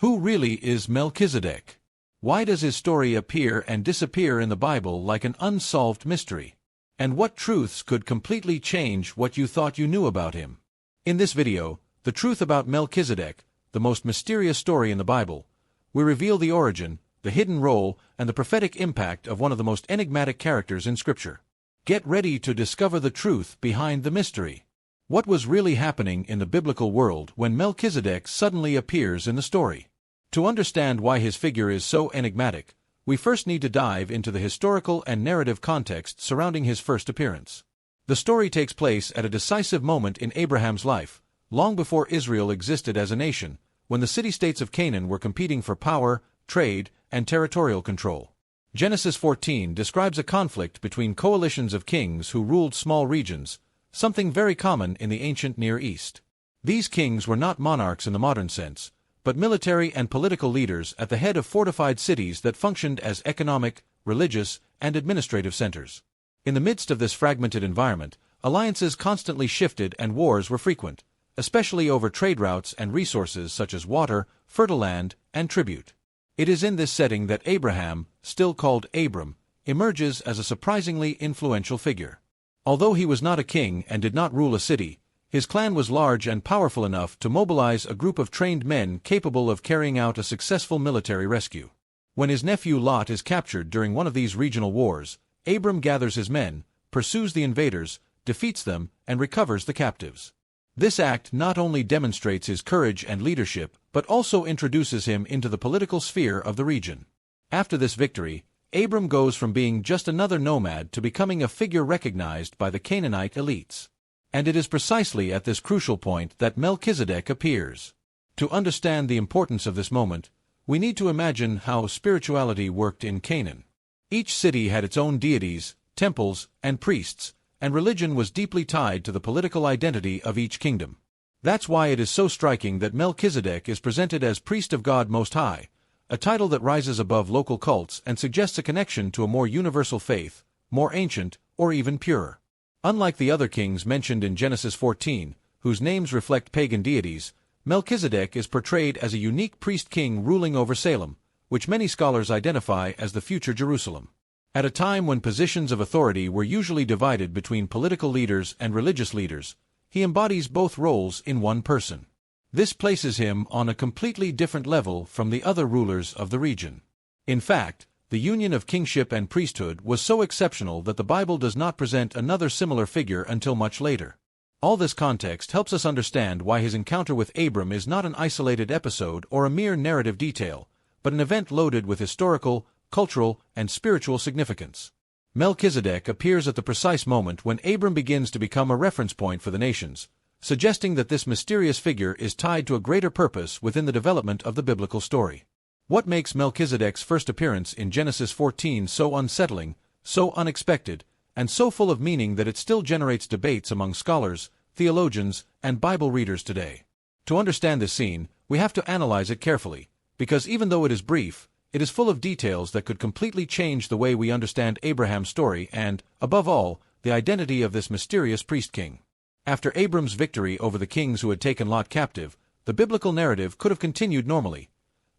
Who really is Melchizedek? Why does his story appear and disappear in the Bible like an unsolved mystery? And what truths could completely change what you thought you knew about him? In this video, The Truth About Melchizedek, the most mysterious story in the Bible, we reveal the origin, the hidden role, and the prophetic impact of one of the most enigmatic characters in Scripture. Get ready to discover the truth behind the mystery. What was really happening in the biblical world when Melchizedek suddenly appears in the story? To understand why his figure is so enigmatic, we first need to dive into the historical and narrative context surrounding his first appearance. The story takes place at a decisive moment in Abraham's life, long before Israel existed as a nation, when the city-states of Canaan were competing for power, trade, and territorial control. Genesis 14 describes a conflict between coalitions of kings who ruled small regions, something very common in the ancient Near East. These kings were not monarchs in the modern sense, but military and political leaders at the head of fortified cities that functioned as economic, religious, and administrative centers. In the midst of this fragmented environment, alliances constantly shifted and wars were frequent, especially over trade routes and resources such as water, fertile land, and tribute. It is in this setting that Abraham, still called Abram, emerges as a surprisingly influential figure. Although he was not a king and did not rule a city, his clan was large and powerful enough to mobilize a group of trained men capable of carrying out a successful military rescue. When his nephew Lot is captured during one of these regional wars, Abram gathers his men, pursues the invaders, defeats them, and recovers the captives. This act not only demonstrates his courage and leadership, but also introduces him into the political sphere of the region. After this victory, Abram goes from being just another nomad to becoming a figure recognized by the Canaanite elites. And it is precisely at this crucial point that Melchizedek appears. To understand the importance of this moment, we need to imagine how spirituality worked in Canaan. Each city had its own deities, temples, and priests, and religion was deeply tied to the political identity of each kingdom. That's why it is so striking that Melchizedek is presented as priest of God Most High, a title that rises above local cults and suggests a connection to a more universal faith, more ancient, or even pure. Unlike the other kings mentioned in Genesis 14, whose names reflect pagan deities, Melchizedek is portrayed as a unique priest-king ruling over Salem, which many scholars identify as the future Jerusalem. At a time when positions of authority were usually divided between political leaders and religious leaders, he embodies both roles in one person. This places him on a completely different level from the other rulers of the region. In fact, the union of kingship and priesthood was so exceptional that the Bible does not present another similar figure until much later. All this context helps us understand why his encounter with Abram is not an isolated episode or a mere narrative detail, but an event loaded with historical, cultural, and spiritual significance. Melchizedek appears at the precise moment when Abram begins to become a reference point for the nations, suggesting that this mysterious figure is tied to a greater purpose within the development of the biblical story. What makes Melchizedek's first appearance in Genesis 14 so unsettling, so unexpected, and so full of meaning that it still generates debates among scholars, theologians, and Bible readers today? To understand this scene, we have to analyze it carefully, because even though it is brief, it is full of details that could completely change the way we understand Abraham's story and, above all, the identity of this mysterious priest-king. After Abram's victory over the kings who had taken Lot captive, the biblical narrative could have continued normally.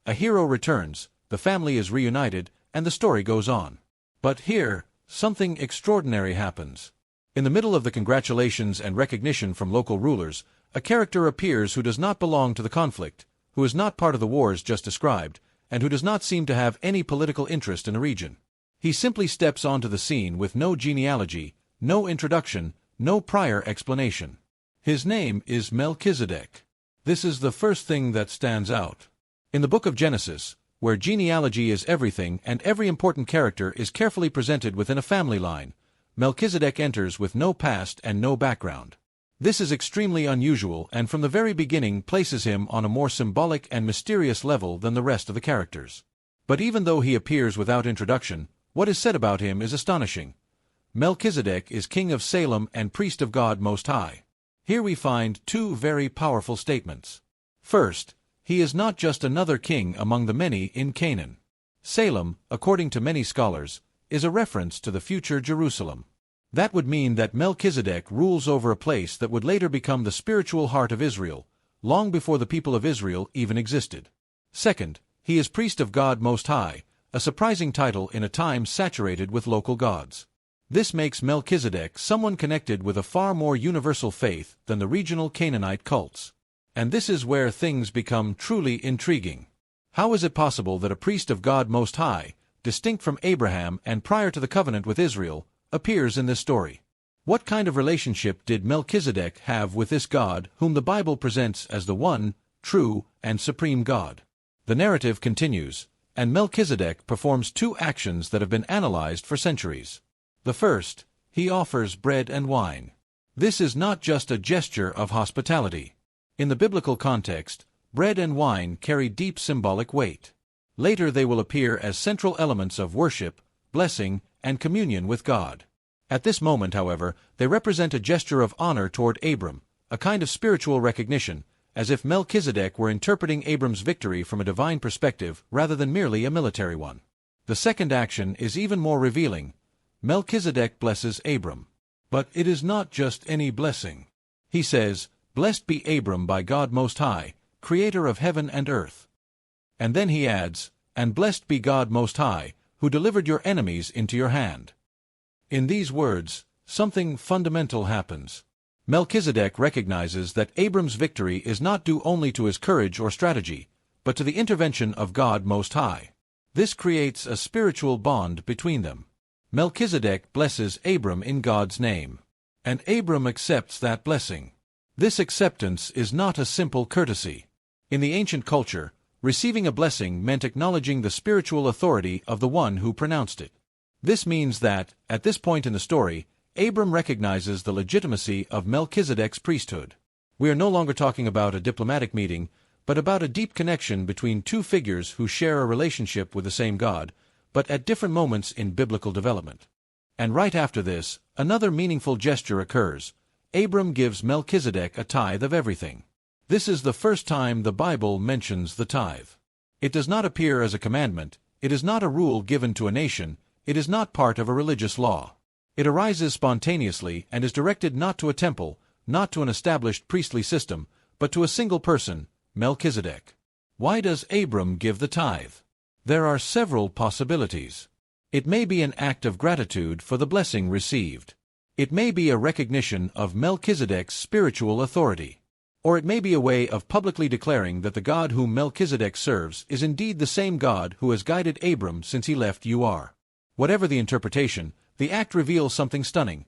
A hero returns, the family is reunited, and the story goes on. But here, something extraordinary happens. In the middle of the congratulations and recognition from local rulers, a character appears who does not belong to the conflict, who is not part of the wars just described, and who does not seem to have any political interest in the region. He simply steps onto the scene with no genealogy, no introduction, no prior explanation. His name is Melchizedek. This is the first thing that stands out. In the book of Genesis, where genealogy is everything and every important character is carefully presented within a family line, Melchizedek enters with no past and no background. This is extremely unusual and from the very beginning places him on a more symbolic and mysterious level than the rest of the characters. But even though he appears without introduction, what is said about him is astonishing. Melchizedek is king of Salem and priest of God Most High. Here we find two very powerful statements. First, he is not just another king among the many in Canaan. Salem, according to many scholars, is a reference to the future Jerusalem. That would mean that Melchizedek rules over a place that would later become the spiritual heart of Israel, long before the people of Israel even existed. Second, he is priest of God Most High, a surprising title in a time saturated with local gods. This makes Melchizedek someone connected with a far more universal faith than the regional Canaanite cults. And this is where things become truly intriguing. How is it possible that a priest of God Most High, distinct from Abraham and prior to the covenant with Israel, appears in this story? What kind of relationship did Melchizedek have with this God whom the Bible presents as the one, true, and supreme God? The narrative continues, and Melchizedek performs two actions that have been analyzed for centuries. The first, he offers bread and wine. This is not just a gesture of hospitality. In the biblical context, bread and wine carry deep symbolic weight. Later they will appear as central elements of worship, blessing, and communion with God. At this moment, however, they represent a gesture of honor toward Abram, a kind of spiritual recognition, as if Melchizedek were interpreting Abram's victory from a divine perspective rather than merely a military one. The second action is even more revealing. Melchizedek blesses Abram. But it is not just any blessing. He says, "Blessed be Abram by God Most High, creator of heaven and earth." And then he adds, "And blessed be God Most High, who delivered your enemies into your hand." In these words, something fundamental happens. Melchizedek recognizes that Abram's victory is not due only to his courage or strategy, but to the intervention of God Most High. This creates a spiritual bond between them. Melchizedek blesses Abram in God's name, and Abram accepts that blessing. This acceptance is not a simple courtesy. In the ancient culture, receiving a blessing meant acknowledging the spiritual authority of the one who pronounced it. This means that, at this point in the story, Abram recognizes the legitimacy of Melchizedek's priesthood. We are no longer talking about a diplomatic meeting, but about a deep connection between two figures who share a relationship with the same God, but at different moments in biblical development. And right after this, another meaningful gesture occurs. Abram gives Melchizedek a tithe of everything. This is the first time the Bible mentions the tithe. It does not appear as a commandment, it is not a rule given to a nation, it is not part of a religious law. It arises spontaneously and is directed not to a temple, not to an established priestly system, but to a single person, Melchizedek. Why does Abram give the tithe? There are several possibilities. It may be an act of gratitude for the blessing received. It may be a recognition of Melchizedek's spiritual authority. Or it may be a way of publicly declaring that the God whom Melchizedek serves is indeed the same God who has guided Abram since he left Ur. Whatever the interpretation, the act reveals something stunning.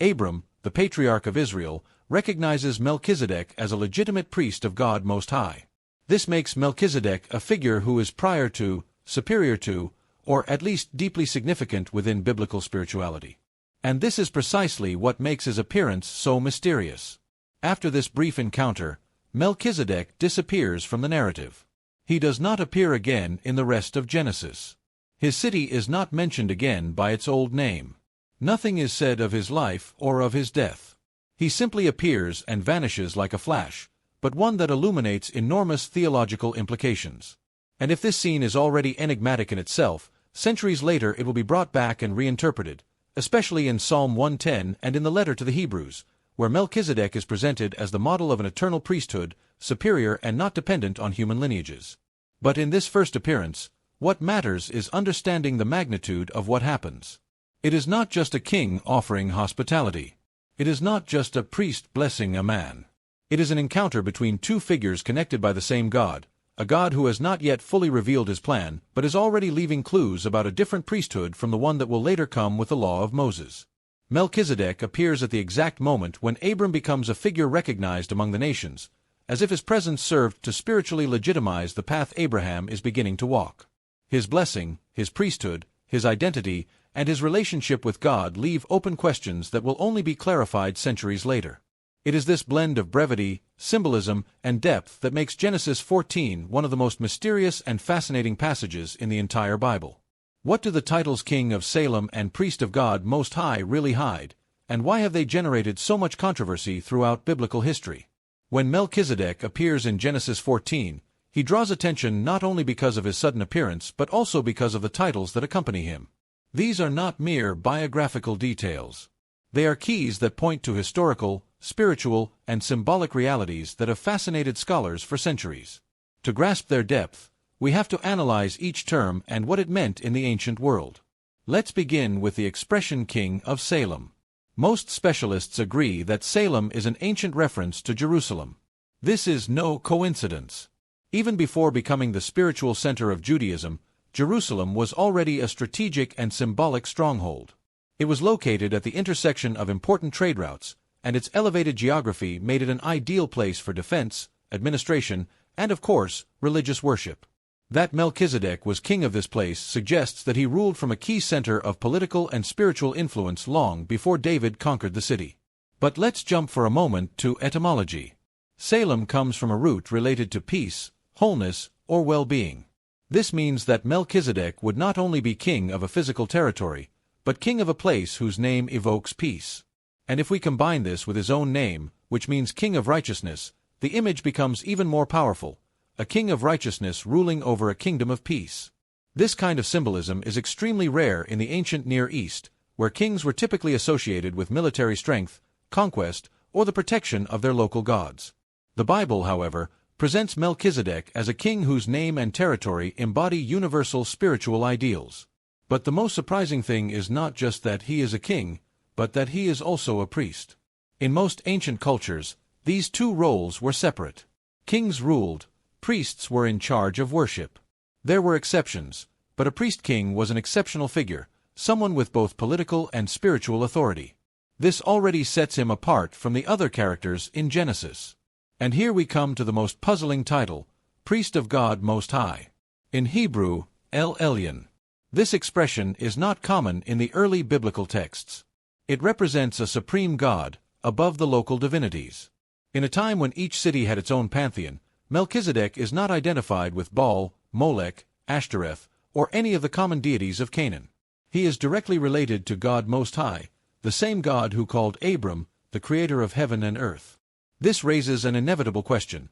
Abram, the patriarch of Israel, recognizes Melchizedek as a legitimate priest of God Most High. This makes Melchizedek a figure who is prior to, superior to, or at least deeply significant within biblical spirituality. And this is precisely what makes his appearance so mysterious. After this brief encounter, Melchizedek disappears from the narrative. He does not appear again in the rest of Genesis. His city is not mentioned again by its old name. Nothing is said of his life or of his death. He simply appears and vanishes like a flash, but one that illuminates enormous theological implications. And if this scene is already enigmatic in itself, centuries later it will be brought back and reinterpreted, especially in Psalm 110 and in the letter to the Hebrews, where Melchizedek is presented as the model of an eternal priesthood, superior and not dependent on human lineages. But in this first appearance, what matters is understanding the magnitude of what happens. It is not just a king offering hospitality. It is not just a priest blessing a man. It is an encounter between two figures connected by the same God, a God who has not yet fully revealed his plan, but is already leaving clues about a different priesthood from the one that will later come with the law of Moses. Melchizedek appears at the exact moment when Abram becomes a figure recognized among the nations, as if his presence served to spiritually legitimize the path Abraham is beginning to walk. His blessing, his priesthood, his identity, and his relationship with God leave open questions that will only be clarified centuries later. It is this blend of brevity, symbolism, and depth that makes Genesis 14 one of the most mysterious and fascinating passages in the entire Bible. What do the titles King of Salem and Priest of God Most High really hide, and why have they generated so much controversy throughout biblical history? When Melchizedek appears in Genesis 14, he draws attention not only because of his sudden appearance but also because of the titles that accompany him. These are not mere biographical details. They are keys that point to historical, spiritual, and symbolic realities that have fascinated scholars for centuries. To grasp their depth, We have to analyze each term and what it meant in the ancient world. Let's begin with the expression King of Salem. Most specialists agree that Salem is an ancient reference to Jerusalem. This is no coincidence. Even before becoming the spiritual center of Judaism, Jerusalem was already a strategic and symbolic stronghold. It was located at the intersection of important trade routes, and its elevated geography made it an ideal place for defense, administration, and of course, religious worship. That Melchizedek was king of this place suggests that he ruled from a key center of political and spiritual influence long before David conquered the city. But let's jump for a moment to etymology. Salem comes from a root related to peace, wholeness, or well-being. This means that Melchizedek would not only be king of a physical territory, but king of a place whose name evokes peace. And if we combine this with his own name, which means king of righteousness, the image becomes even more powerful. A king of righteousness ruling over a kingdom of peace. This kind of symbolism is extremely rare in the ancient Near East, where kings were typically associated with military strength, conquest, or the protection of their local gods. The Bible, however, presents Melchizedek as a king whose name and territory embody universal spiritual ideals. But the most surprising thing is not just that he is a king, but that he is also a priest. In most ancient cultures, these two roles were separate. Kings ruled. Priests were in charge of worship. There were exceptions, but a priest-king was an exceptional figure, someone with both political and spiritual authority. This already sets him apart from the other characters in Genesis. And here we come to the most puzzling title, Priest of God Most High. In Hebrew, El Elyon. This expression is not common in the early biblical texts. It represents a supreme God, above the local divinities. In a time when each city had its own pantheon, Melchizedek is not identified with Baal, Molech, Ashtoreth, or any of the common deities of Canaan. He is directly related to God Most High, the same God who called Abram, the creator of heaven and earth. This raises an inevitable question.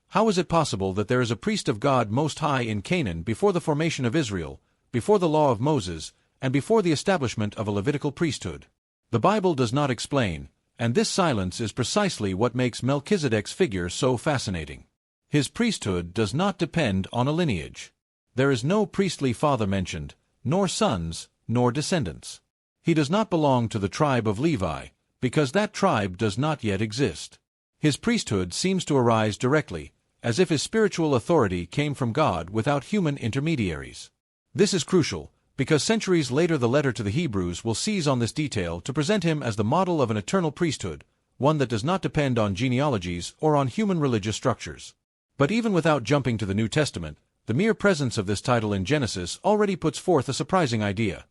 How is it possible that there is a priest of God Most High in Canaan before the formation of Israel, before the law of Moses, and before the establishment of a Levitical priesthood? The Bible does not explain, and this silence is precisely what makes Melchizedek's figure so fascinating. His priesthood does not depend on a lineage. There is no priestly father mentioned, nor sons, nor descendants. He does not belong to the tribe of Levi, because that tribe does not yet exist. His priesthood seems to arise directly, as if his spiritual authority came from God without human intermediaries. This is crucial, because centuries later the letter to the Hebrews will seize on this detail to present him as the model of an eternal priesthood, one that does not depend on genealogies or on human religious structures. But even without jumping to the New Testament, the mere presence of this title in Genesis already puts forth a surprising idea.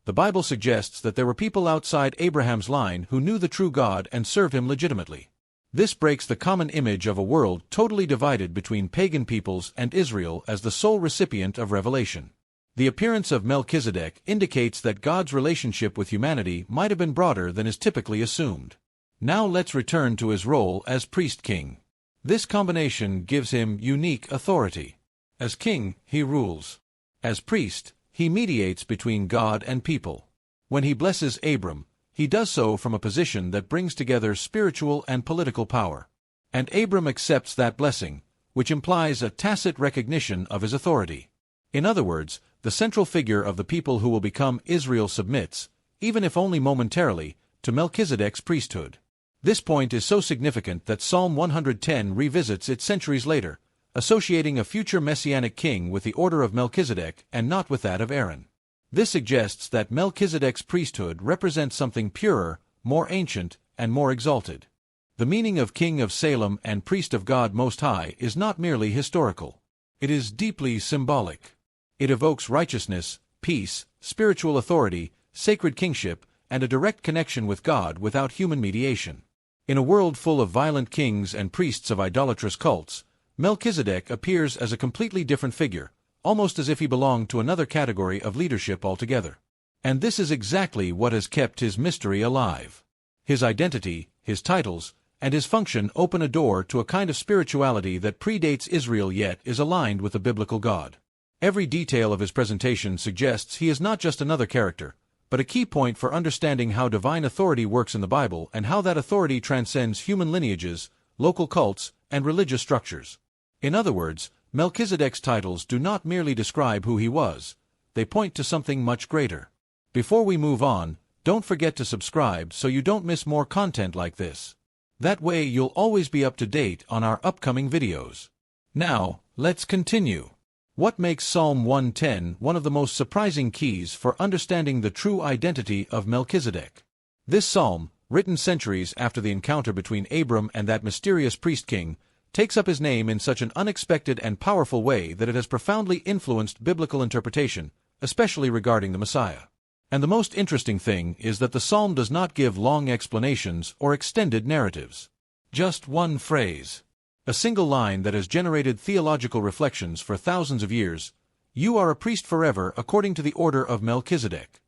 The Bible suggests that there were people outside Abraham's line who knew the true God and served him legitimately. This breaks the common image of a world totally divided between pagan peoples and Israel as the sole recipient of revelation. The appearance of Melchizedek indicates that God's relationship with humanity might have been broader than is typically assumed. Now let's return to his role as priest-king. This combination gives him unique authority. As king, he rules. As priest, he mediates between God and people. When he blesses Abram, he does so from a position that brings together spiritual and political power. And Abram accepts that blessing, which implies a tacit recognition of his authority. In other words, the central figure of the people who will become Israel submits, even if only momentarily, to Melchizedek's priesthood. This point is so significant that Psalm 110 revisits it centuries later, associating a future messianic king with the order of Melchizedek and not with that of Aaron. This suggests that Melchizedek's priesthood represents something purer, more ancient, and more exalted. The meaning of King of Salem and Priest of God Most High is not merely historical. It is deeply symbolic. It evokes righteousness, peace, spiritual authority, sacred kingship, and a direct connection with God without human mediation. In a world full of violent kings and priests of idolatrous cults, Melchizedek appears as a completely different figure, almost as if he belonged to another category of leadership altogether. And this is exactly what has kept his mystery alive. His identity, his titles, and his function open a door to a kind of spirituality that predates Israel yet is aligned with the biblical God. Every detail of his presentation suggests he is not just another character, but a key point for understanding how divine authority works in the Bible and how that authority transcends human lineages, local cults, and religious structures. In other words, Melchizedek's titles do not merely describe who he was, they point to something much greater. Before we move on, don't forget to subscribe so you don't miss more content like this. That way you'll always be up to date on our upcoming videos. Now, let's continue. What makes Psalm 110 one of the most surprising keys for understanding the true identity of Melchizedek? This psalm, written centuries after the encounter between Abram and that mysterious priest-king, takes up his name in such an unexpected and powerful way that it has profoundly influenced biblical interpretation, especially regarding the Messiah. And the most interesting thing is that the psalm does not give long explanations or extended narratives. Just one phrase. A single line that has generated theological reflections for thousands of years: "You are a priest forever according to the order of Melchizedek."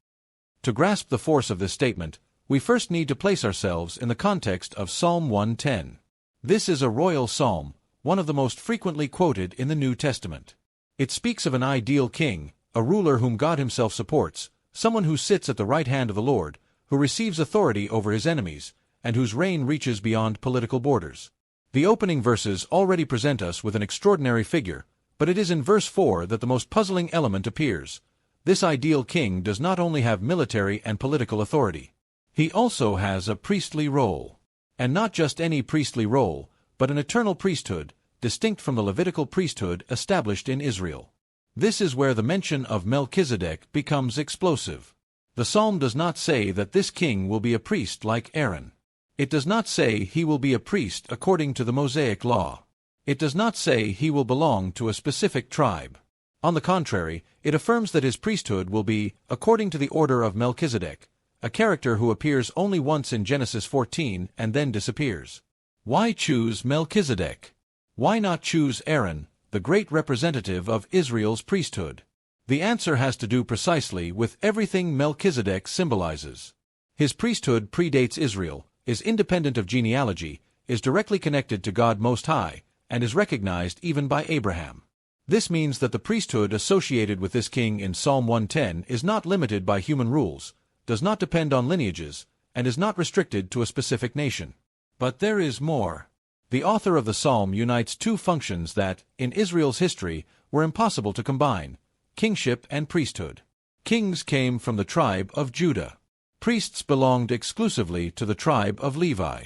To grasp the force of this statement, we first need to place ourselves in the context of Psalm 110. This is a royal psalm, one of the most frequently quoted in the New Testament. It speaks of an ideal king, a ruler whom God himself supports, someone who sits at the right hand of the Lord, who receives authority over his enemies, and whose reign reaches beyond political borders. The opening verses already present us with an extraordinary figure, but it is in verse 4 that the most puzzling element appears. This ideal king does not only have military and political authority. He also has a priestly role. And not just any priestly role, but an eternal priesthood, distinct from the Levitical priesthood established in Israel. This is where the mention of Melchizedek becomes explosive. The psalm does not say that this king will be a priest like Aaron. It does not say he will be a priest according to the Mosaic law. It does not say he will belong to a specific tribe. On the contrary, it affirms that his priesthood will be according to the order of Melchizedek, a character who appears only once in Genesis 14 and then disappears. Why choose Melchizedek? Why not choose Aaron, the great representative of Israel's priesthood? The answer has to do precisely with everything Melchizedek symbolizes. His priesthood predates Israel, is independent of genealogy, is directly connected to God Most High, and is recognized even by Abraham. This means that the priesthood associated with this king in Psalm 110 is not limited by human rules, does not depend on lineages, and is not restricted to a specific nation. But there is more. The author of the psalm unites two functions that, in Israel's history, were impossible to combine: kingship and priesthood. Kings came from the tribe of Judah. Priests belonged exclusively to the tribe of Levi.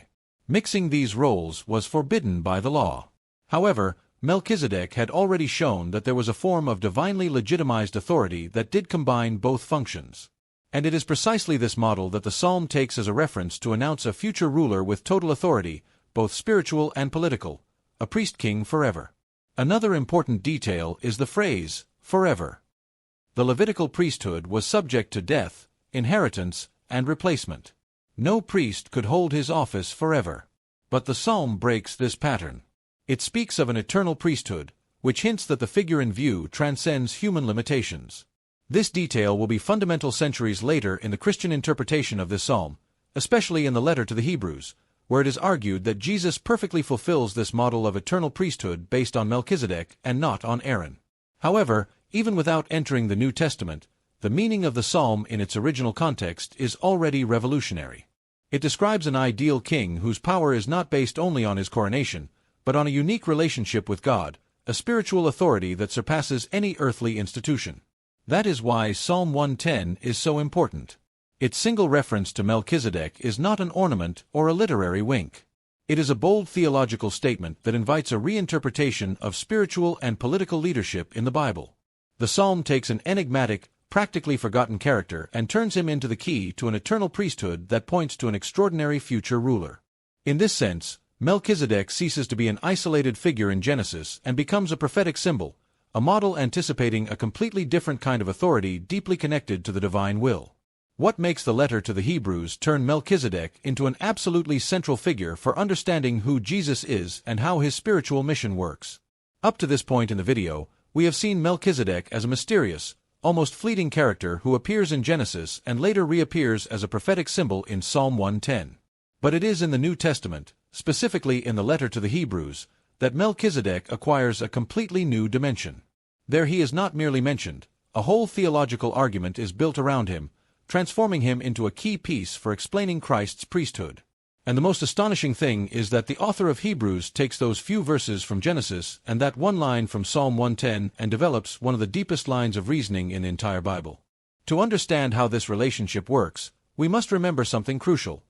Mixing these roles was forbidden by the law. However, Melchizedek had already shown that there was a form of divinely legitimized authority that did combine both functions. And it is precisely this model that the psalm takes as a reference to announce a future ruler with total authority, both spiritual and political, a priest-king forever. Another important detail is the phrase, forever. The Levitical priesthood was subject to death, inheritance, and replacement. No priest could hold his office forever. But the psalm breaks this pattern. It speaks of an eternal priesthood, which hints that the figure in view transcends human limitations. This detail will be fundamental centuries later in the Christian interpretation of this psalm, especially in the letter to the Hebrews, where it is argued that Jesus perfectly fulfills this model of eternal priesthood based on Melchizedek and not on Aaron. However, even without entering the New Testament, the meaning of the psalm in its original context is already revolutionary. It describes an ideal king whose power is not based only on his coronation, but on a unique relationship with God, a spiritual authority that surpasses any earthly institution. That is why Psalm 110 is so important. Its single reference to Melchizedek is not an ornament or a literary wink. It is a bold theological statement that invites a reinterpretation of spiritual and political leadership in the Bible. The psalm takes an enigmatic, practically forgotten character and turns him into the key to an eternal priesthood that points to an extraordinary future ruler. In this sense, Melchizedek ceases to be an isolated figure in Genesis and becomes a prophetic symbol, a model anticipating a completely different kind of authority deeply connected to the divine will. What makes the letter to the Hebrews turn Melchizedek into an absolutely central figure for understanding who Jesus is and how his spiritual mission works? Up to this point in the video, we have seen Melchizedek as a mysterious, almost fleeting character who appears in Genesis and later reappears as a prophetic symbol in Psalm 110. But it is in the New Testament, specifically in the letter to the Hebrews, that Melchizedek acquires a completely new dimension. There he is not merely mentioned, a whole theological argument is built around him, transforming him into a key piece for explaining Christ's priesthood. And the most astonishing thing is that the author of Hebrews takes those few verses from Genesis and that one line from Psalm 110 and develops one of the deepest lines of reasoning in the entire Bible. To understand how this relationship works, we must remember something crucial.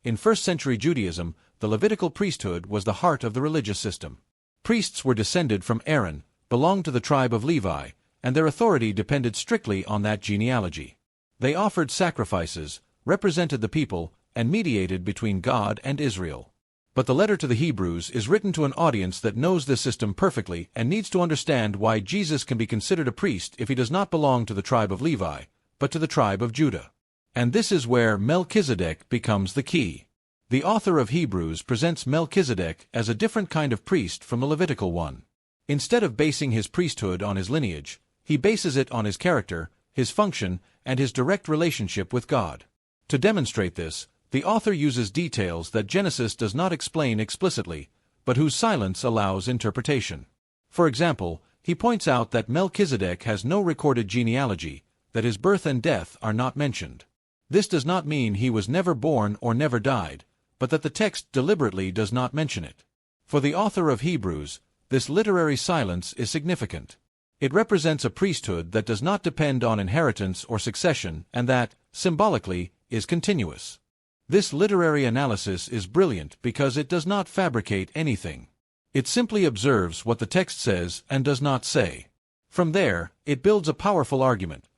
In first-century Judaism, the Levitical priesthood was the heart of the religious system. Priests were descended from Aaron, belonged to the tribe of Levi, and their authority depended strictly on that genealogy. They offered sacrifices, represented the people, and mediated between God and Israel. But the letter to the Hebrews is written to an audience that knows this system perfectly and needs to understand why Jesus can be considered a priest if he does not belong to the tribe of Levi, but to the tribe of Judah. And this is where Melchizedek becomes the key. The author of Hebrews presents Melchizedek as a different kind of priest from the Levitical one. Instead of basing his priesthood on his lineage, he bases it on his character, his function, and his direct relationship with God. To demonstrate this, the author uses details that Genesis does not explain explicitly, but whose silence allows interpretation. For example, he points out that Melchizedek has no recorded genealogy, that his birth and death are not mentioned. This does not mean he was never born or never died, but that the text deliberately does not mention it. For the author of Hebrews, this literary silence is significant. It represents a priesthood that does not depend on inheritance or succession and that, symbolically, is continuous. This literary analysis is brilliant because it does not fabricate anything. It simply observes what the text says and does not say. From there, it builds a powerful argument.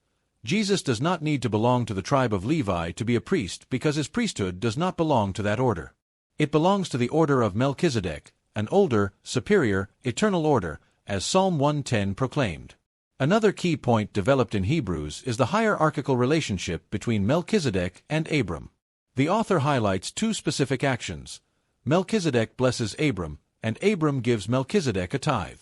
Jesus does not need to belong to the tribe of Levi to be a priest because his priesthood does not belong to that order. It belongs to the order of Melchizedek, an older, superior, eternal order, as Psalm 110 proclaimed. Another key point developed in Hebrews is the hierarchical relationship between Melchizedek and Abram. The author highlights two specific actions. Melchizedek blesses Abram, and Abram gives Melchizedek a tithe.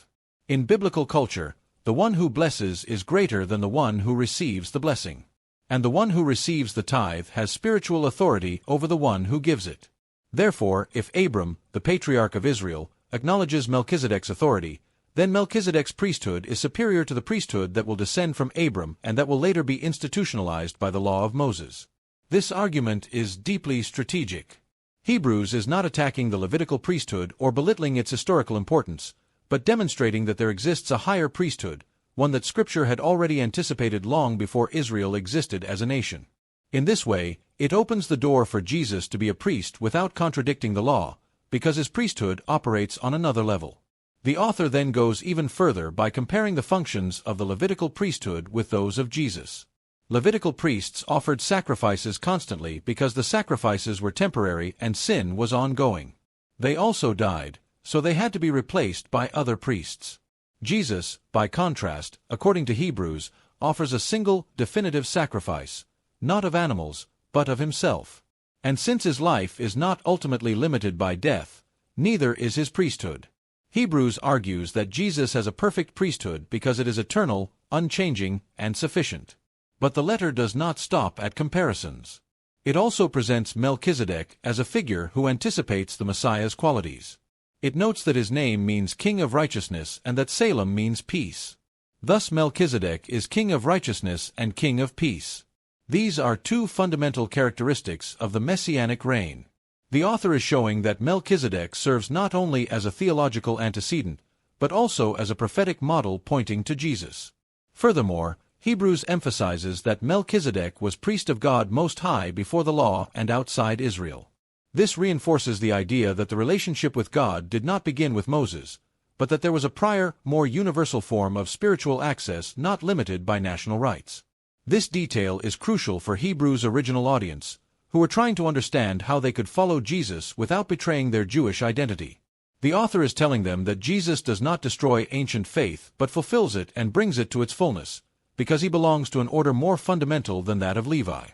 In biblical culture, the one who blesses is greater than the one who receives the blessing. And the one who receives the tithe has spiritual authority over the one who gives it. Therefore, if Abram, the patriarch of Israel, acknowledges Melchizedek's authority, then Melchizedek's priesthood is superior to the priesthood that will descend from Abram and that will later be institutionalized by the law of Moses. This argument is deeply strategic. Hebrews is not attacking the Levitical priesthood or belittling its historical importance, but demonstrating that there exists a higher priesthood, one that Scripture had already anticipated long before Israel existed as a nation. In this way, it opens the door for Jesus to be a priest without contradicting the law, because his priesthood operates on another level. The author then goes even further by comparing the functions of the Levitical priesthood with those of Jesus. Levitical priests offered sacrifices constantly because the sacrifices were temporary and sin was ongoing. They also died, so they had to be replaced by other priests. Jesus, by contrast, according to Hebrews, offers a single, definitive sacrifice, not of animals, but of himself. And since his life is not ultimately limited by death, neither is his priesthood. Hebrews argues that Jesus has a perfect priesthood because it is eternal, unchanging, and sufficient. But the letter does not stop at comparisons. It also presents Melchizedek as a figure who anticipates the Messiah's qualities. It notes that his name means King of Righteousness and that Salem means peace. Thus Melchizedek is King of Righteousness and King of Peace. These are two fundamental characteristics of the Messianic reign. The author is showing that Melchizedek serves not only as a theological antecedent, but also as a prophetic model pointing to Jesus. Furthermore, Hebrews emphasizes that Melchizedek was priest of God Most High before the law and outside Israel. This reinforces the idea that the relationship with God did not begin with Moses, but that there was a prior, more universal form of spiritual access not limited by national rights. This detail is crucial for Hebrews' original audience, who were trying to understand how they could follow Jesus without betraying their Jewish identity. The author is telling them that Jesus does not destroy ancient faith but fulfills it and brings it to its fullness, because he belongs to an order more fundamental than that of Levi.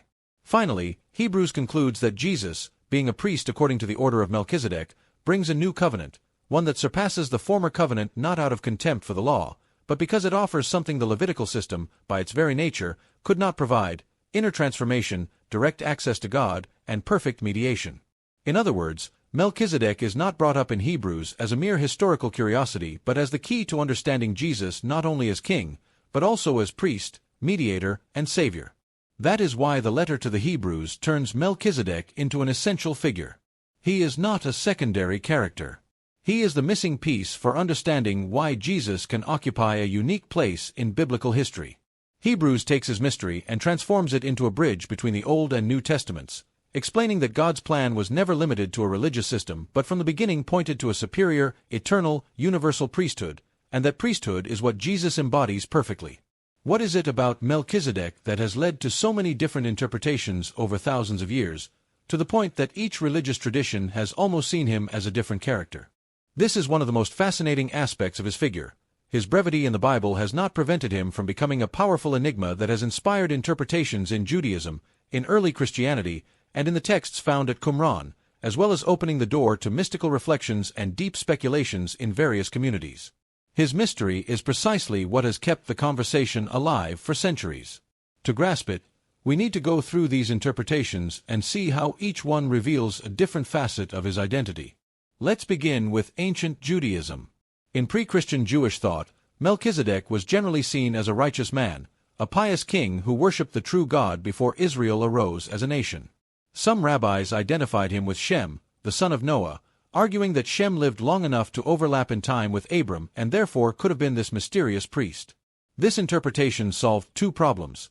Finally, Hebrews concludes that Jesus, being a priest according to the order of Melchizedek, brings a new covenant, one that surpasses the former covenant not out of contempt for the law, but because it offers something the Levitical system, by its very nature, could not provide: inner transformation, direct access to God, and perfect mediation. In other words, Melchizedek is not brought up in Hebrews as a mere historical curiosity but as the key to understanding Jesus not only as king, but also as priest, mediator, and savior. That is why the letter to the Hebrews turns Melchizedek into an essential figure. He is not a secondary character. He is the missing piece for understanding why Jesus can occupy a unique place in biblical history. Hebrews takes his mystery and transforms it into a bridge between the Old and New Testaments, explaining that God's plan was never limited to a religious system but from the beginning pointed to a superior, eternal, universal priesthood, and that priesthood is what Jesus embodies perfectly. What is it about Melchizedek that has led to so many different interpretations over thousands of years, to the point that each religious tradition has almost seen him as a different character? This is one of the most fascinating aspects of his figure. His brevity in the Bible has not prevented him from becoming a powerful enigma that has inspired interpretations in Judaism, in early Christianity, and in the texts found at Qumran, as well as opening the door to mystical reflections and deep speculations in various communities. His mystery is precisely what has kept the conversation alive for centuries. To grasp it, we need to go through these interpretations and see how each one reveals a different facet of his identity. Let's begin with ancient Judaism. In pre-Christian Jewish thought, Melchizedek was generally seen as a righteous man, a pious king who worshipped the true God before Israel arose as a nation. Some rabbis identified him with Shem, the son of Noah, arguing that Shem lived long enough to overlap in time with Abram and therefore could have been this mysterious priest. This interpretation solved two problems.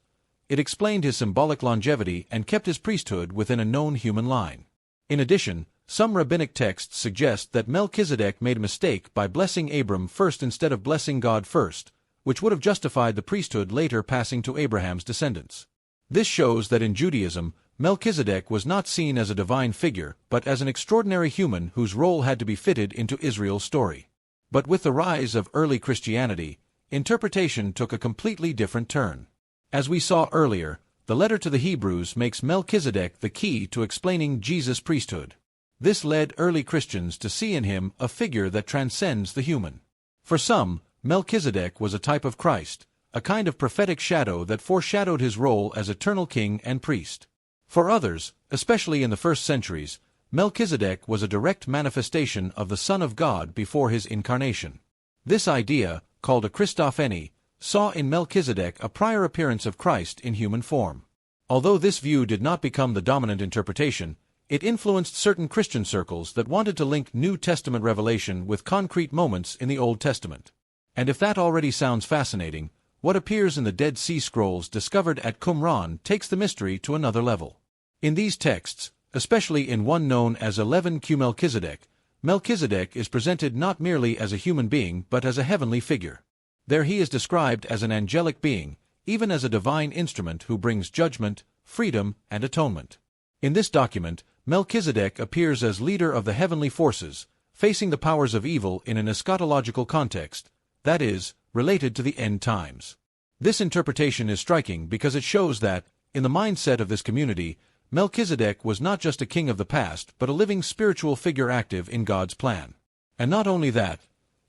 It explained his symbolic longevity and kept his priesthood within a known human line. In addition, some rabbinic texts suggest that Melchizedek made a mistake by blessing Abram first instead of blessing God first, which would have justified the priesthood later passing to Abraham's descendants. This shows that in Judaism, Melchizedek was not seen as a divine figure, but as an extraordinary human whose role had to be fitted into Israel's story. But with the rise of early Christianity, interpretation took a completely different turn. As we saw earlier, the letter to the Hebrews makes Melchizedek the key to explaining Jesus' priesthood. This led early Christians to see in him a figure that transcends the human. For some, Melchizedek was a type of Christ, a kind of prophetic shadow that foreshadowed his role as eternal king and priest. For others, especially in the first centuries, Melchizedek was a direct manifestation of the Son of God before his incarnation. This idea, called a Christophany, saw in Melchizedek a prior appearance of Christ in human form. Although this view did not become the dominant interpretation, it influenced certain Christian circles that wanted to link New Testament revelation with concrete moments in the Old Testament. And if that already sounds fascinating, what appears in the Dead Sea Scrolls discovered at Qumran takes the mystery to another level. In these texts, especially in one known as 11Q Melchizedek, Melchizedek is presented not merely as a human being but as a heavenly figure. There he is described as an angelic being, even as a divine instrument who brings judgment, freedom, and atonement. In this document, Melchizedek appears as leader of the heavenly forces, facing the powers of evil in an eschatological context, that is, related to the end times. This interpretation is striking because it shows that, in the mindset of this community, Melchizedek was not just a king of the past but a living spiritual figure active in God's plan. And not only that,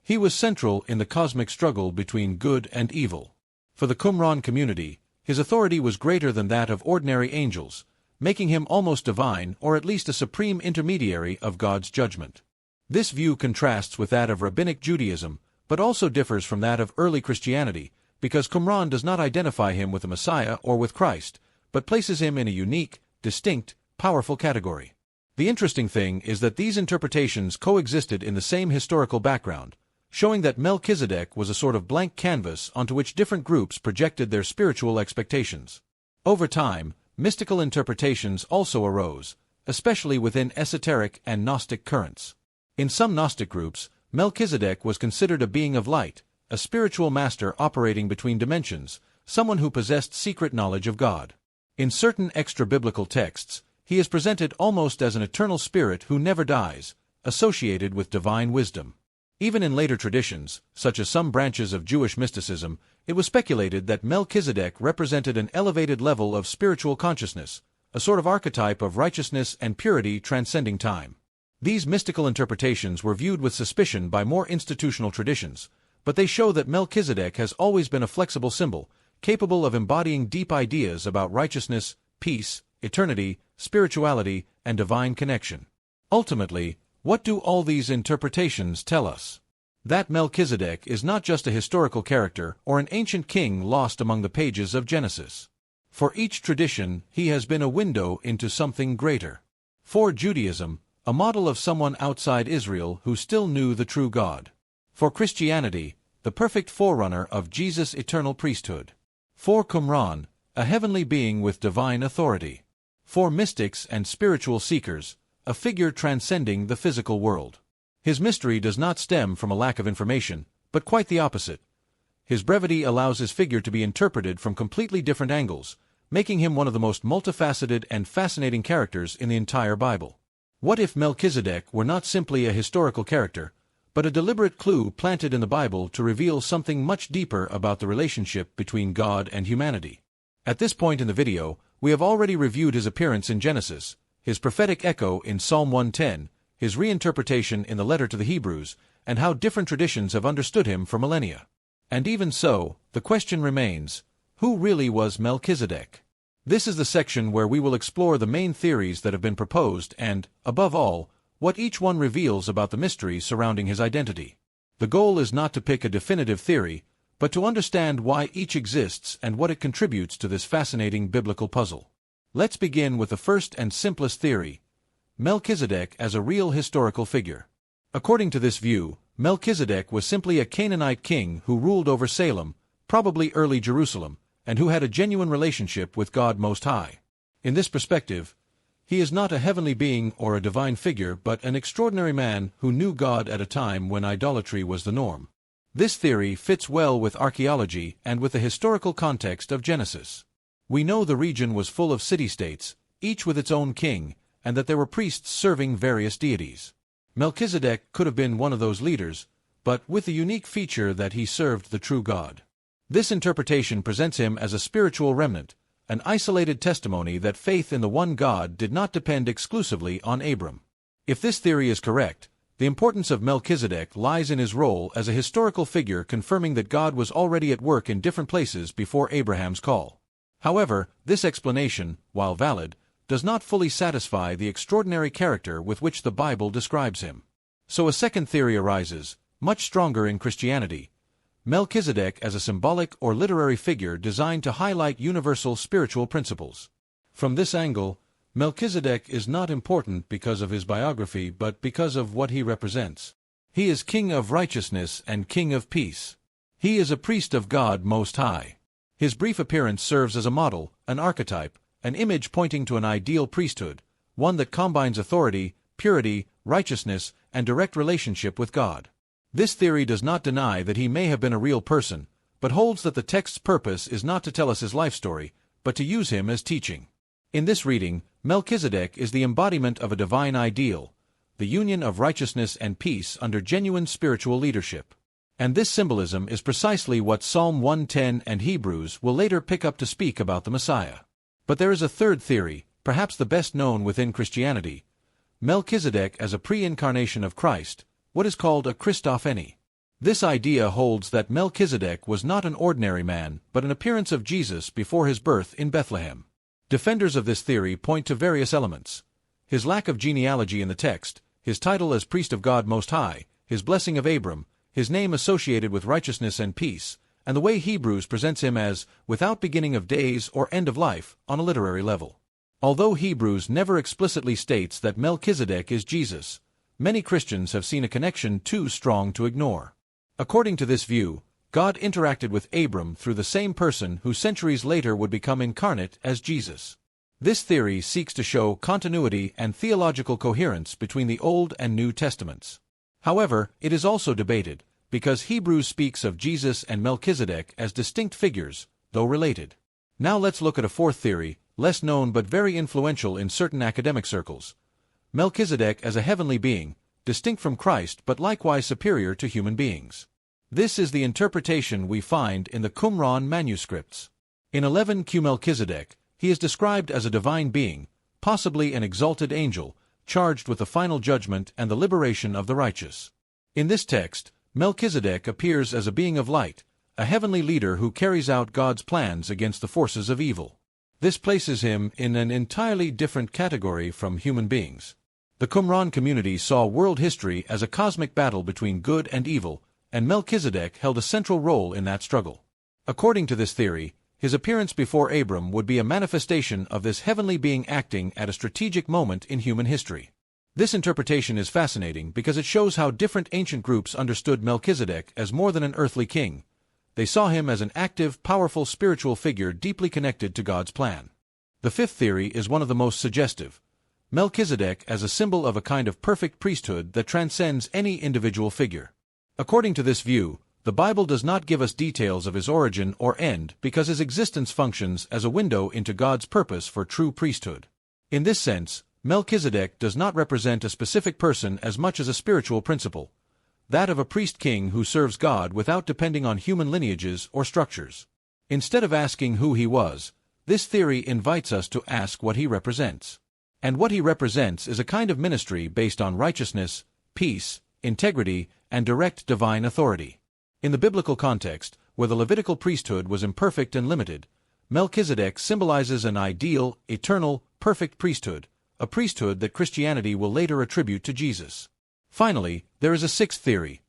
he was central in the cosmic struggle between good and evil. For the Qumran community, his authority was greater than that of ordinary angels, making him almost divine or at least a supreme intermediary of God's judgment. This view contrasts with that of Rabbinic Judaism, but also differs from that of early Christianity, because Qumran does not identify him with the Messiah or with Christ, but places him in a unique, distinct, powerful category. The interesting thing is that these interpretations coexisted in the same historical background, showing that Melchizedek was a sort of blank canvas onto which different groups projected their spiritual expectations. Over time, mystical interpretations also arose, especially within esoteric and Gnostic currents. In some Gnostic groups, Melchizedek was considered a being of light, a spiritual master operating between dimensions, someone who possessed secret knowledge of God. In certain extra-biblical texts, he is presented almost as an eternal spirit who never dies, associated with divine wisdom. Even in later traditions, such as some branches of Jewish mysticism, it was speculated that Melchizedek represented an elevated level of spiritual consciousness, a sort of archetype of righteousness and purity transcending time. These mystical interpretations were viewed with suspicion by more institutional traditions, but they show that Melchizedek has always been a flexible symbol, capable of embodying deep ideas about righteousness, peace, eternity, spirituality, and divine connection. Ultimately, what do all these interpretations tell us? That Melchizedek is not just a historical character or an ancient king lost among the pages of Genesis. For each tradition, he has been a window into something greater. For Judaism, a model of someone outside Israel who still knew the true God. For Christianity, the perfect forerunner of Jesus' eternal priesthood. For Qumran, a heavenly being with divine authority. For mystics and spiritual seekers, a figure transcending the physical world. His mystery does not stem from a lack of information, but quite the opposite. His brevity allows his figure to be interpreted from completely different angles, making him one of the most multifaceted and fascinating characters in the entire Bible. What if Melchizedek were not simply a historical character, but a deliberate clue planted in the Bible to reveal something much deeper about the relationship between God and humanity? At this point in the video, we have already reviewed his appearance in Genesis, his prophetic echo in Psalm 110, his reinterpretation in the letter to the Hebrews, and how different traditions have understood him for millennia. And even so, the question remains, who really was Melchizedek? This is the section where we will explore the main theories that have been proposed and, above all, what each one reveals about the mystery surrounding his identity. The goal is not to pick a definitive theory, but to understand why each exists and what it contributes to this fascinating biblical puzzle. Let's begin with the first and simplest theory, Melchizedek as a real historical figure. According to this view, Melchizedek was simply a Canaanite king who ruled over Salem, probably early Jerusalem, and who had a genuine relationship with God Most High. In this perspective, he is not a heavenly being or a divine figure but an extraordinary man who knew God at a time when idolatry was the norm. This theory fits well with archaeology and with the historical context of Genesis. We know the region was full of city-states, each with its own king, and that there were priests serving various deities. Melchizedek could have been one of those leaders, but with the unique feature that he served the true God. This interpretation presents him as a spiritual remnant, an isolated testimony that faith in the one God did not depend exclusively on Abram. If this theory is correct, the importance of Melchizedek lies in his role as a historical figure confirming that God was already at work in different places before Abraham's call. However, this explanation, while valid, does not fully satisfy the extraordinary character with which the Bible describes him. So a second theory arises, much stronger in Christianity, Melchizedek as a symbolic or literary figure designed to highlight universal spiritual principles. From this angle, Melchizedek is not important because of his biography but because of what he represents. He is King of righteousness and King of peace. He is a priest of God Most High. His brief appearance serves as a model, an archetype, an image pointing to an ideal priesthood, one that combines authority, purity, righteousness, and direct relationship with God. This theory does not deny that he may have been a real person, but holds that the text's purpose is not to tell us his life story, but to use him as teaching. In this reading, Melchizedek is the embodiment of a divine ideal, the union of righteousness and peace under genuine spiritual leadership. And this symbolism is precisely what Psalm 110 and Hebrews will later pick up to speak about the Messiah. But there is a third theory, perhaps the best known within Christianity, Melchizedek as a pre-incarnation of Christ, what is called a Christophany. This idea holds that Melchizedek was not an ordinary man, but an appearance of Jesus before his birth in Bethlehem. Defenders of this theory point to various elements: his lack of genealogy in the text, his title as priest of God Most High, his blessing of Abram, his name associated with righteousness and peace, and the way Hebrews presents him as without beginning of days or end of life on a literary level. Although Hebrews never explicitly states that Melchizedek is Jesus, many Christians have seen a connection too strong to ignore. According to this view, God interacted with Abram through the same person who centuries later would become incarnate as Jesus. This theory seeks to show continuity and theological coherence between the Old and New Testaments. However, it is also debated, because Hebrews speaks of Jesus and Melchizedek as distinct figures, though related. Now let's look at a fourth theory, less known but very influential in certain academic circles. Melchizedek as a heavenly being, distinct from Christ but likewise superior to human beings. This is the interpretation we find in the Qumran manuscripts. In 11q Melchizedek, he is described as a divine being, possibly an exalted angel, charged with the final judgment and the liberation of the righteous. In this text, Melchizedek appears as a being of light, a heavenly leader who carries out God's plans against the forces of evil. This places him in an entirely different category from human beings. The Qumran community saw world history as a cosmic battle between good and evil, and Melchizedek held a central role in that struggle. According to this theory, his appearance before Abram would be a manifestation of this heavenly being acting at a strategic moment in human history. This interpretation is fascinating because it shows how different ancient groups understood Melchizedek as more than an earthly king. They saw him as an active, powerful spiritual figure deeply connected to God's plan. The fifth theory is one of the most suggestive. Melchizedek as a symbol of a kind of perfect priesthood that transcends any individual figure. According to this view, the Bible does not give us details of his origin or end because his existence functions as a window into God's purpose for true priesthood. In this sense, Melchizedek does not represent a specific person as much as a spiritual principle, that of a priest-king who serves God without depending on human lineages or structures. Instead of asking who he was, this theory invites us to ask what he represents. And what he represents is a kind of ministry based on righteousness, peace, integrity, and direct divine authority. In the biblical context, where the Levitical priesthood was imperfect and limited, Melchizedek symbolizes an ideal, eternal, perfect priesthood, a priesthood that Christianity will later attribute to Jesus. Finally, there is a sixth theory.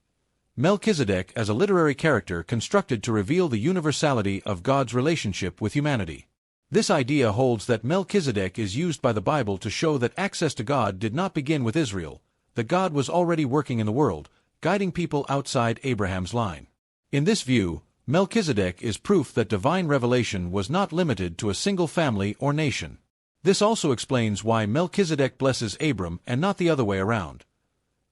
Melchizedek as a literary character constructed to reveal the universality of God's relationship with humanity. This idea holds that Melchizedek is used by the Bible to show that access to God did not begin with Israel, that God was already working in the world, guiding people outside Abraham's line. In this view, Melchizedek is proof that divine revelation was not limited to a single family or nation. This also explains why Melchizedek blesses Abram and not the other way around.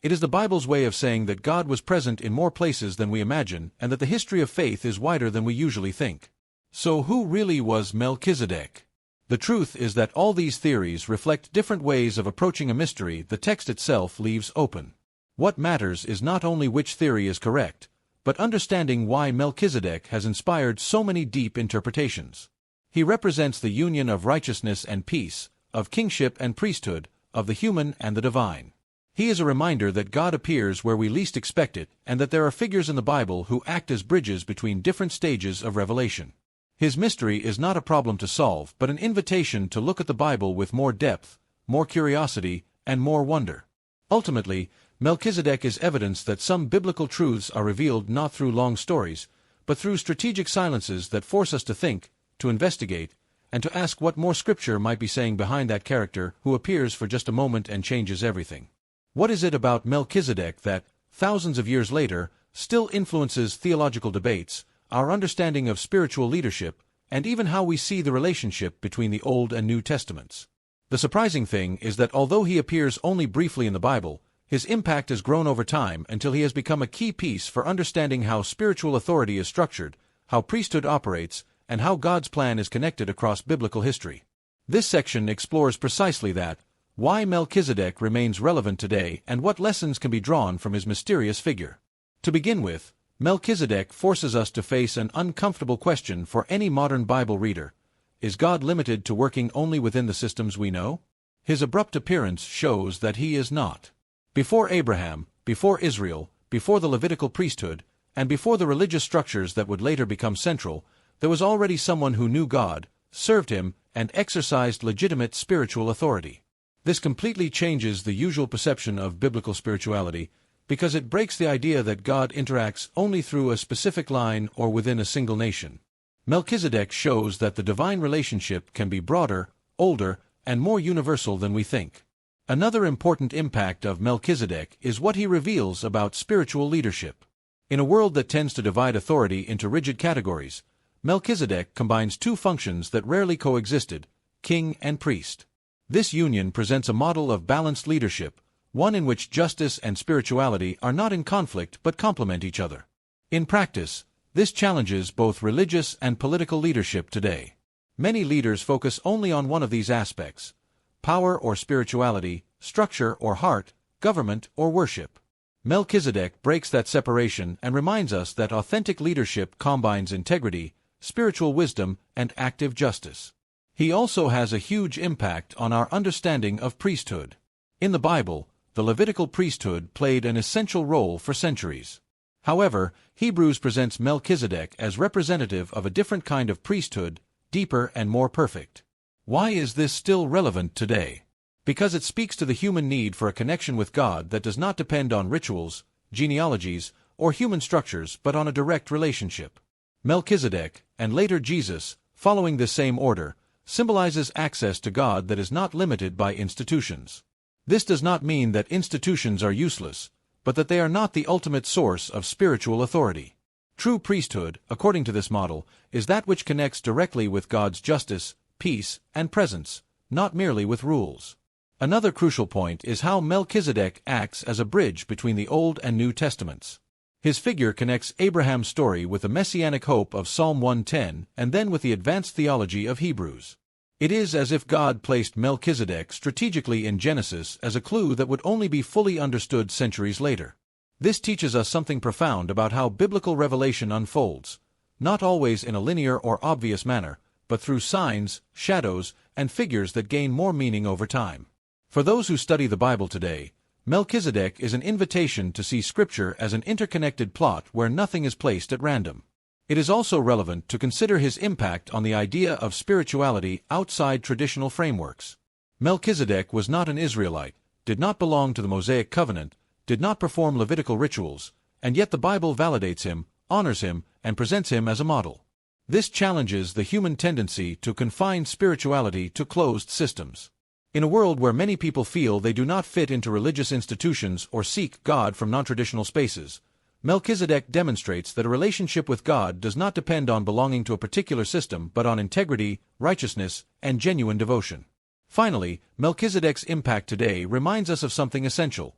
It is the Bible's way of saying that God was present in more places than we imagine and that the history of faith is wider than we usually think. So who really was Melchizedek? The truth is that all these theories reflect different ways of approaching a mystery the text itself leaves open. What matters is not only which theory is correct, but understanding why Melchizedek has inspired so many deep interpretations. He represents the union of righteousness and peace, of kingship and priesthood, of the human and the divine. He is a reminder that God appears where we least expect it and that there are figures in the Bible who act as bridges between different stages of revelation. His mystery is not a problem to solve but an invitation to look at the Bible with more depth, more curiosity, and more wonder. Ultimately, Melchizedek is evidence that some biblical truths are revealed not through long stories, but through strategic silences that force us to think, to investigate, and to ask what more Scripture might be saying behind that character who appears for just a moment and changes everything. What is it about Melchizedek that, thousands of years later, still influences theological debates, our understanding of spiritual leadership, and even how we see the relationship between the Old and New Testaments? The surprising thing is that although he appears only briefly in the Bible, his impact has grown over time until he has become a key piece for understanding how spiritual authority is structured, how priesthood operates, and how God's plan is connected across biblical history. This section explores precisely that, why Melchizedek remains relevant today and what lessons can be drawn from his mysterious figure. To begin with, Melchizedek forces us to face an uncomfortable question for any modern Bible reader. Is God limited to working only within the systems we know? His abrupt appearance shows that he is not. Before Abraham, before Israel, before the Levitical priesthood, and before the religious structures that would later become central, there was already someone who knew God, served him, and exercised legitimate spiritual authority. This completely changes the usual perception of biblical spirituality, because it breaks the idea that God interacts only through a specific line or within a single nation. Melchizedek shows that the divine relationship can be broader, older, and more universal than we think. Another important impact of Melchizedek is what he reveals about spiritual leadership. In a world that tends to divide authority into rigid categories, Melchizedek combines two functions that rarely coexisted, king and priest. This union presents a model of balanced leadership, one in which justice and spirituality are not in conflict but complement each other. In practice, this challenges both religious and political leadership today. Many leaders focus only on one of these aspects: power or spirituality, structure or heart, government or worship. Melchizedek breaks that separation and reminds us that authentic leadership combines integrity, spiritual wisdom, and active justice. He also has a huge impact on our understanding of priesthood. In the Bible, the Levitical priesthood played an essential role for centuries. However, Hebrews presents Melchizedek as representative of a different kind of priesthood, deeper and more perfect. Why is this still relevant today? Because it speaks to the human need for a connection with God that does not depend on rituals, genealogies, or human structures but on a direct relationship. Melchizedek, and later Jesus, following this same order, symbolizes access to God that is not limited by institutions. This does not mean that institutions are useless, but that they are not the ultimate source of spiritual authority. True priesthood, according to this model, is that which connects directly with God's justice, peace, and presence, not merely with rules. Another crucial point is how Melchizedek acts as a bridge between the Old and New Testaments. His figure connects Abraham's story with the messianic hope of Psalm 110 and then with the advanced theology of Hebrews. It is as if God placed Melchizedek strategically in Genesis as a clue that would only be fully understood centuries later. This teaches us something profound about how biblical revelation unfolds, not always in a linear or obvious manner, but through signs, shadows, and figures that gain more meaning over time. For those who study the Bible today, Melchizedek is an invitation to see Scripture as an interconnected plot where nothing is placed at random. It is also relevant to consider his impact on the idea of spirituality outside traditional frameworks. Melchizedek was not an Israelite, did not belong to the Mosaic covenant, did not perform Levitical rituals, and yet the Bible validates him, honors him, and presents him as a model. This challenges the human tendency to confine spirituality to closed systems. In a world where many people feel they do not fit into religious institutions or seek God from non-traditional spaces, Melchizedek demonstrates that a relationship with God does not depend on belonging to a particular system but on integrity, righteousness, and genuine devotion. Finally, Melchizedek's impact today reminds us of something essential.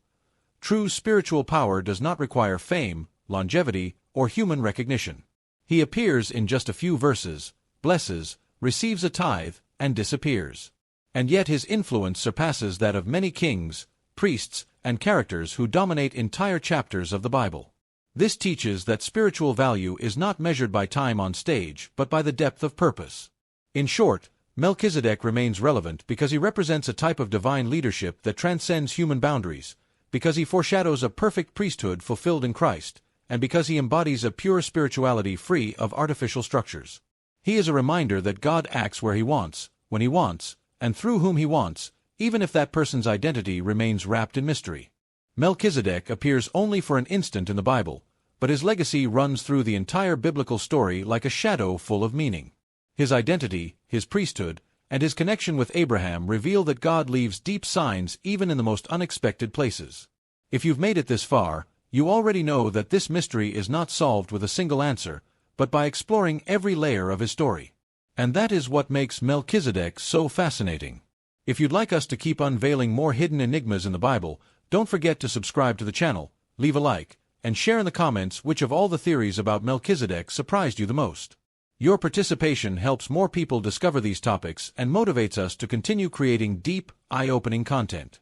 True spiritual power does not require fame, longevity, or human recognition. He appears in just a few verses, blesses, receives a tithe, and disappears. And yet his influence surpasses that of many kings, priests, and characters who dominate entire chapters of the Bible. This teaches that spiritual value is not measured by time on stage, but by the depth of purpose. In short, Melchizedek remains relevant because he represents a type of divine leadership that transcends human boundaries, because he foreshadows a perfect priesthood fulfilled in Christ, and because he embodies a pure spirituality free of artificial structures. He is a reminder that God acts where he wants, when he wants, and through whom he wants, even if that person's identity remains wrapped in mystery. Melchizedek appears only for an instant in the Bible, but his legacy runs through the entire biblical story like a shadow full of meaning. His identity, his priesthood, and his connection with Abraham reveal that God leaves deep signs even in the most unexpected places. If you've made it this far, you already know that this mystery is not solved with a single answer, but by exploring every layer of his story. And that is what makes Melchizedek so fascinating. If you'd like us to keep unveiling more hidden enigmas in the Bible, don't forget to subscribe to the channel, leave a like, and share in the comments which of all the theories about Melchizedek surprised you the most. Your participation helps more people discover these topics and motivates us to continue creating deep, eye-opening content.